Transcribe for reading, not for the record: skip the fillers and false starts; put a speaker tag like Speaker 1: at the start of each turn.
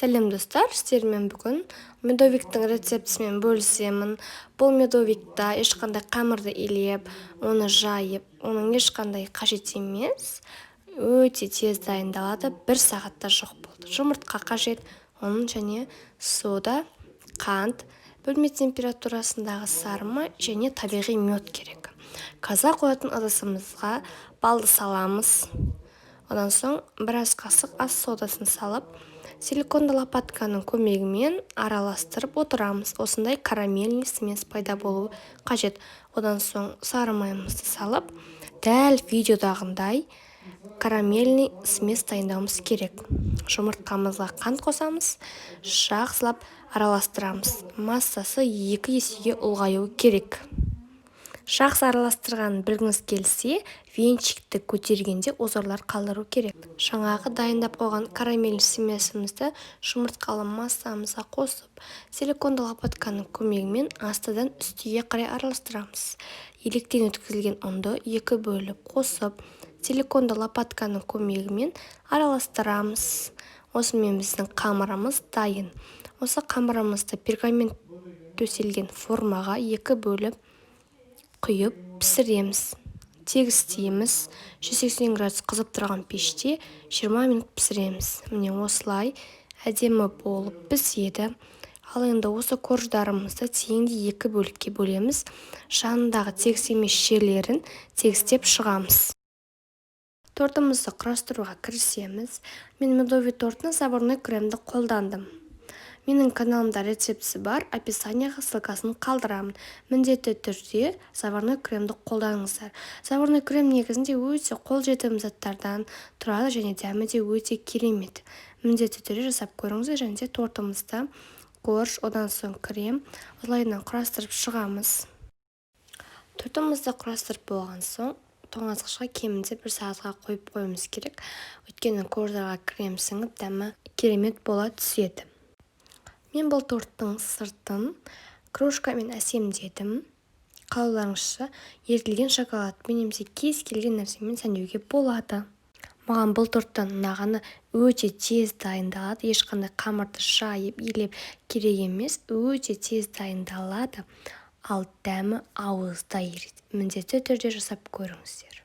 Speaker 1: Сәлем достар, сіздермен бүгін медовиктің рецептісімен бөлісемін. Бұл медовикта ешқандай қамырды илеп, оны жайып, оның ешқандай қажет емес. Өте тез дайындалады, 1 сағатта жоқ болды. Жұмыртқа қажет, оның және сода, қант, бөлме температурасындағы сарыма және табиғи мед керек. Қаза қоятын ыдысымызға балды саламыз. Одан соң біраз қасық ас содасын салып, силиконды лопатканың көмегімен араластырып отырамыз. Осындай карамельный смес пайда болуы қажет. Одан соң сары майымызды салып, дәл видеодағындай карамельный смес дайындауымыз керек. Жұмыртқамызға қант қосамыз, жақсылап араластырамыз. Массасы 2 есеге ұлғаюы керек. Жақсы араластырғанын білгіңіз келсе, венчикті көтергенде озорлар қалдыру керек. Жаңағы дайындап қойған карамель смесімізді жұмыртқалы массамызға қосып, силиконды лопатканың көмегімен астыдан үстіге қарай араластырамыз. Електен өткізілген ұнды 2 бөліп қосып, силиконды лопатканың көмегімен араластырамыз. Осымен біздің қамырымыз дайын. Осы қамырымызды пергамент төселген формаға 2 бөліп құйып пісіреміз. Тегістейміз. 180 градус қызып тұрған пеште 20 минут пісіреміз. Міне осылай әдемі болып піседі. Ал енді осы корждарымызды теңде 2 бөлікке бөлеміз. Жанындағы тегіс емес жерлерін тегістеп шығамыз. Тортымызды құрастыруға кірісеміз. Мен медовый тортына заварной кремді қолдандым. Менің каналымда рецептісі бар, описанияға ссылкасын қалдырамын. Міндетті түрде заварной кремді қолданыңыздар. Заварной крем негізінде өте қолжетімді заттардан тұрады және дәмі де өте керемет. Міндетті түрде жасап көріңіздер және де тортымызды корж, одан соң крем осылайынан құрастырып шығамыз. Тортымызды құрастырып болған соң тоңазғышқа кемінде 1 сағатқа қойып қоюымыз керек. Өйткені корждарға крем сіңіп, дәмі керемет бола түседі. Мен бұл торттың сыртын крошкамен әсемдедім. Қалауларыңызша ерітілген шоколадпен немесе кез келген нәрсемен сәндеуге болады. Маған бұл торттан ұнағаны өте тез дайындалады. Ешқандай қамырды жайып, илеп керек емес, өте тез дайындалады. Ал дәмі ауызда ериді. Міндетті түрде жасап көріңіздер.